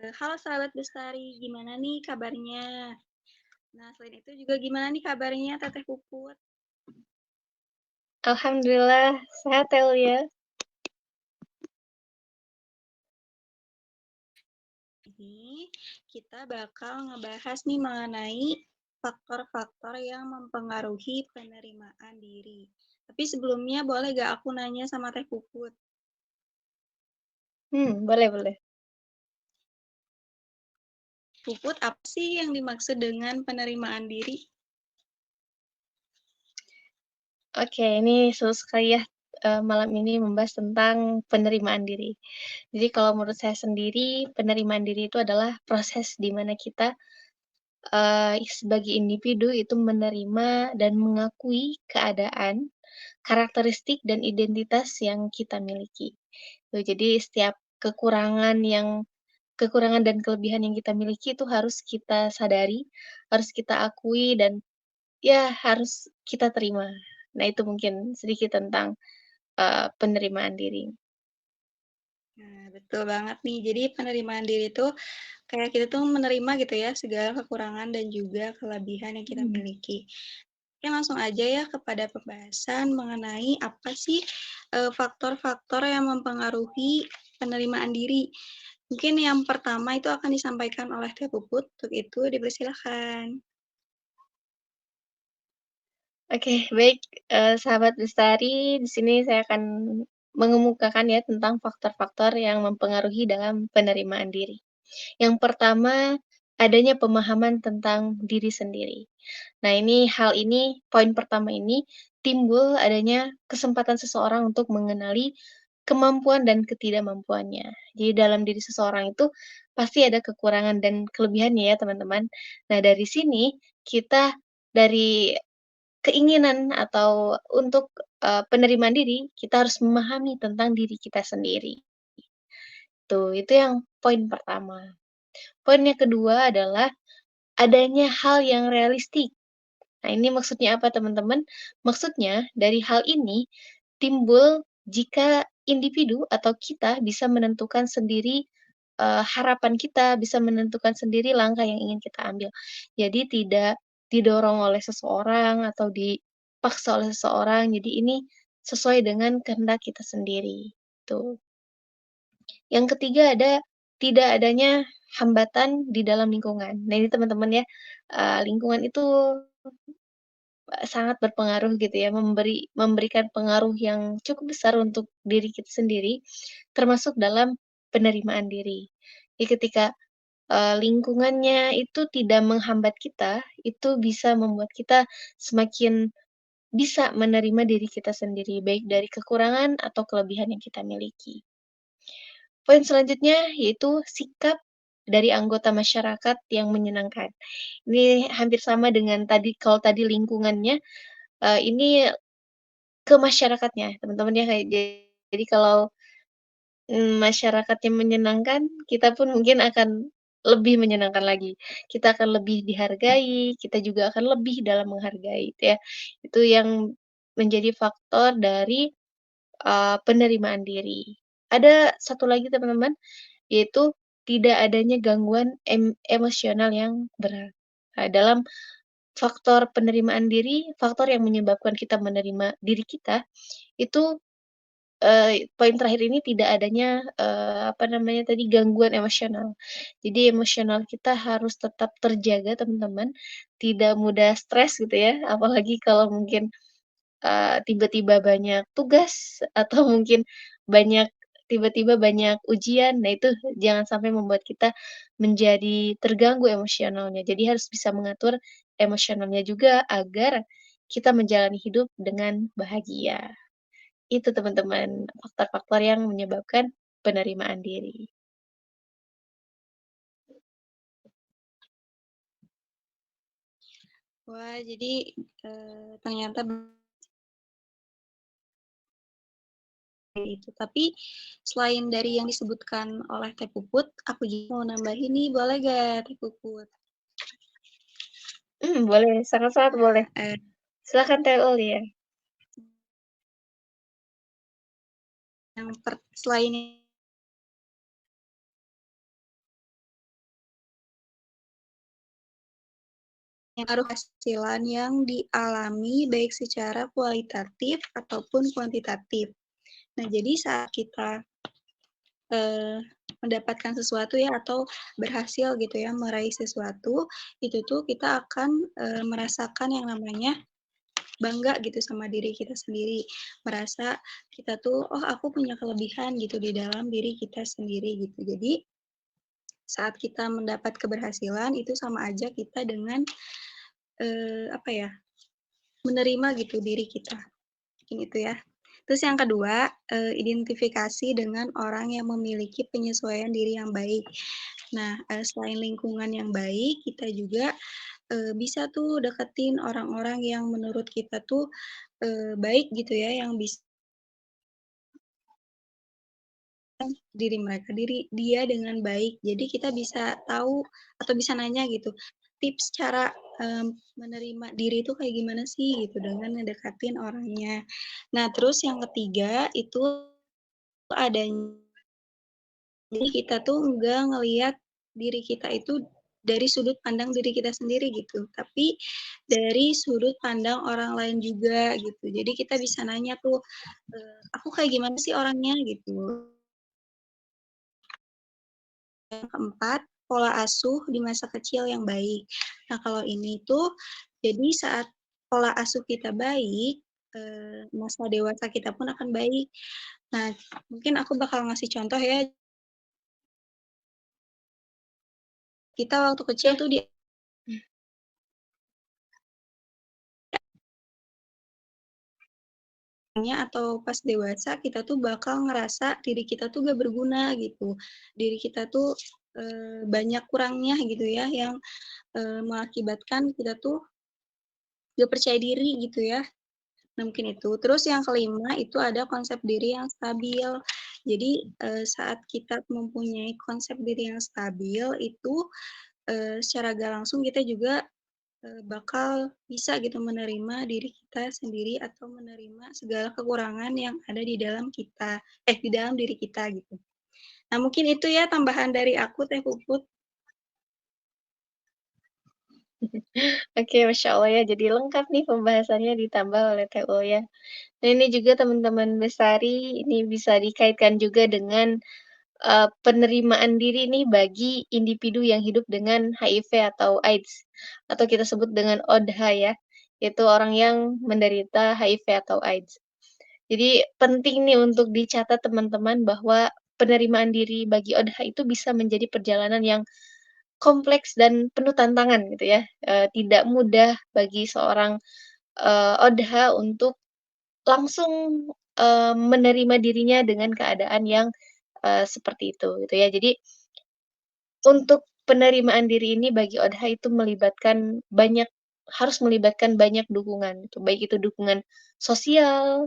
Halo sahabat Bestari, gimana nih kabarnya? Nah, selain itu juga gimana nih kabarnya Teteh Puput? Alhamdulillah sehat ya Lia. Ini kita bakal ngebahas nih mengenai faktor-faktor yang mempengaruhi penerimaan diri. Tapi sebelumnya boleh gak aku nanya sama Teh Puput? Boleh boleh. Puput, apa sih yang dimaksud dengan penerimaan diri? Oke, ini seru sekali ya malam ini membahas tentang penerimaan diri. Jadi kalau menurut saya sendiri, penerimaan diri itu adalah proses di mana kita sebagai individu itu menerima dan mengakui keadaan, karakteristik dan identitas yang kita miliki. Tuh, jadi setiap kekurangan dan kelebihan yang kita miliki itu harus kita sadari, harus kita akui dan ya, harus kita terima. Nah, itu mungkin sedikit tentang, penerimaan diri. Nah, betul banget nih. Jadi penerimaan diri itu kayak kita tuh menerima gitu ya segala kekurangan dan juga kelebihan yang kita Mhm. miliki. Oke, langsung aja ya kepada pembahasan mengenai apa sih faktor-faktor yang mempengaruhi penerimaan diri. Mungkin yang pertama itu akan disampaikan oleh Teh Puput. Untuk itu dipersilahkan. Oke, baik, sahabat Lestari, di sini saya akan mengemukakan ya tentang faktor-faktor yang mempengaruhi dalam penerimaan diri. Yang pertama, adanya pemahaman tentang diri sendiri. Nah, poin pertama ini timbul adanya kesempatan seseorang untuk mengenali kemampuan dan ketidakmampuannya. Jadi dalam diri seseorang itu pasti ada kekurangan dan kelebihannya ya, teman-teman. Nah, dari sini kita dari keinginan atau untuk, penerimaan diri, kita harus memahami tentang diri kita sendiri. Itu yang poin pertama. Poin yang kedua adalah adanya hal yang realistik. Nah, ini maksudnya apa, teman-teman? Maksudnya dari hal ini timbul jika individu atau kita bisa menentukan sendiri, harapan kita, bisa menentukan sendiri langkah yang ingin kita ambil. Jadi tidak didorong oleh seseorang atau dipaksa oleh seseorang, jadi ini sesuai dengan kehendak kita sendiri, tuh. Yang ketiga tidak adanya hambatan di dalam lingkungan. Nah, ini teman-teman ya, lingkungan itu sangat berpengaruh gitu ya, memberikan pengaruh yang cukup besar untuk diri kita sendiri, termasuk dalam penerimaan diri. Jadi ketika, lingkungannya itu tidak menghambat kita, itu bisa membuat kita semakin bisa menerima diri kita sendiri, baik dari kekurangan atau kelebihan yang kita miliki. Poin selanjutnya yaitu sikap dari anggota masyarakat yang menyenangkan. Ini hampir sama dengan tadi, kalau tadi lingkungannya, ini ke masyarakatnya, teman-teman ya, jadi kalau, masyarakatnya menyenangkan, kita pun mungkin akan lebih menyenangkan lagi. Kita akan lebih dihargai, kita juga akan lebih dalam menghargai, itu ya. Itu yang menjadi faktor dari, penerimaan diri. Ada satu lagi teman-teman, yaitu tidak adanya gangguan emosional yang berat. Nah, dalam faktor penerimaan diri, faktor yang menyebabkan kita menerima diri kita, itu, poin terakhir ini tidak adanya, apa namanya tadi, gangguan emosional. Jadi emosional kita harus tetap terjaga teman-teman, tidak mudah stres gitu ya, apalagi kalau mungkin tiba-tiba banyak tugas atau mungkin banyak tiba-tiba banyak ujian. Nah, itu jangan sampai membuat kita menjadi terganggu emosionalnya. Jadi harus bisa mengatur emosionalnya juga agar kita menjalani hidup dengan bahagia. Itu teman-teman, faktor-faktor yang menyebabkan penerimaan diri. Wah, jadi ternyata itu. Tapi selain dari yang disebutkan oleh Teh Puput, aku juga mau nambahin nih, boleh gak Teh Puput? Boleh, sangat-sangat boleh. Nah, Silakan Teh Uli ya. selain pengaruh hasilan yang dialami baik secara kualitatif ataupun kuantitatif. Nah, jadi saat kita eee, mendapatkan sesuatu ya atau berhasil gitu ya meraih sesuatu, itu tuh kita akan, merasakan yang namanya bangga gitu sama diri kita sendiri. Merasa kita tuh, "Oh, aku punya kelebihan," gitu di dalam diri kita sendiri gitu. Jadi, saat kita mendapat keberhasilan itu sama aja kita dengan, apa ya, menerima gitu diri kita, gitu ya. Terus yang kedua, identifikasi dengan orang yang memiliki penyesuaian diri yang baik. Nah, selain lingkungan yang baik, kita juga, bisa tuh deketin orang-orang yang menurut kita tuh, baik gitu ya, yang bisa diri dia dengan baik. Jadi kita bisa tahu atau bisa nanya gitu, tips cara, menerima diri itu kayak gimana sih gitu dengan ngedekatin orangnya. Nah, terus yang ketiga itu adanya jadi kita tuh enggak ngelihat diri kita itu dari sudut pandang diri kita sendiri gitu, tapi dari sudut pandang orang lain juga gitu. Jadi kita bisa nanya tuh, "Aku kayak gimana sih orangnya?" Gitu. Yang keempat, pola asuh di masa kecil yang baik. Nah, kalau ini tuh jadi saat pola asuh kita baik, masa dewasa kita pun akan baik. Nah, mungkin aku bakal ngasih contoh ya, kita waktu kecil Iya, tuh atau pas dewasa kita tuh bakal ngerasa diri kita tuh gak berguna gitu. Diri kita tuh, banyak kurangnya gitu ya yang, mengakibatkan kita tuh gak percaya diri gitu ya. Nah, mungkin itu. Terus yang kelima itu ada konsep diri yang stabil. Jadi, saat kita mempunyai konsep diri yang stabil itu, secara gak langsung kita juga, bakal bisa gitu menerima diri kita sendiri atau menerima segala kekurangan yang ada di dalam kita di dalam diri kita gitu. Nah, mungkin itu ya tambahan dari aku, Teh Puput. oke, Masya Allah ya, jadi lengkap nih pembahasannya ditambah oleh TO ya. Dan ini juga teman-teman Bestari, ini bisa dikaitkan juga dengan penerimaan diri nih bagi individu yang hidup dengan HIV atau AIDS, atau kita sebut dengan ODHA ya, yaitu orang yang menderita HIV atau AIDS. Jadi penting nih untuk dicatat teman-teman bahwa penerimaan diri bagi ODHA itu bisa menjadi perjalanan yang kompleks dan penuh tantangan gitu ya, tidak mudah bagi seorang, ODHA untuk langsung, menerima dirinya dengan keadaan yang, seperti itu gitu ya. Jadi untuk penerimaan diri ini bagi ODHA itu harus melibatkan banyak dukungan gitu, baik itu dukungan sosial,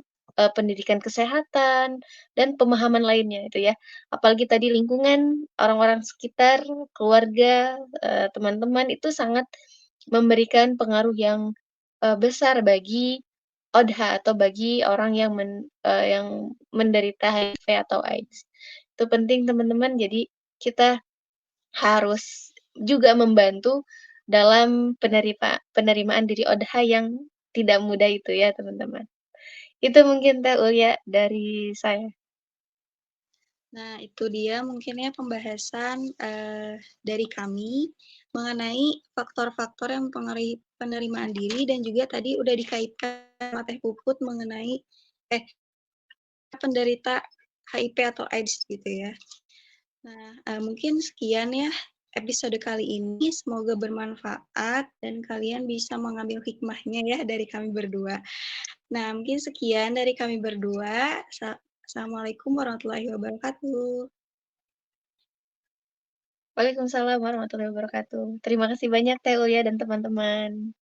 pendidikan kesehatan, dan pemahaman lainnya itu ya. Apalagi tadi lingkungan, orang-orang sekitar, keluarga, teman-teman itu sangat memberikan pengaruh yang, besar bagi ODHA atau bagi orang yang menderita HIV atau AIDS. Itu penting teman-teman, jadi kita harus juga membantu dalam penerimaan diri ODHA yang tidak mudah itu ya, teman-teman. Itu mungkin Teh Ulya dari saya. Nah, itu dia mungkin ya pembahasan, dari kami mengenai faktor-faktor yang mempengaruhi penerimaan diri dan juga tadi udah dikaitkan sama Teh Puput mengenai eh, penderita HIV atau AIDS gitu ya. Nah, mungkin sekian ya episode kali ini, semoga bermanfaat dan kalian bisa mengambil hikmahnya ya dari kami berdua. Nah, mungkin sekian dari kami berdua. Assalamualaikum warahmatullahi wabarakatuh. Waalaikumsalam warahmatullahi wabarakatuh. Terima kasih banyak Teh Ulya dan teman-teman.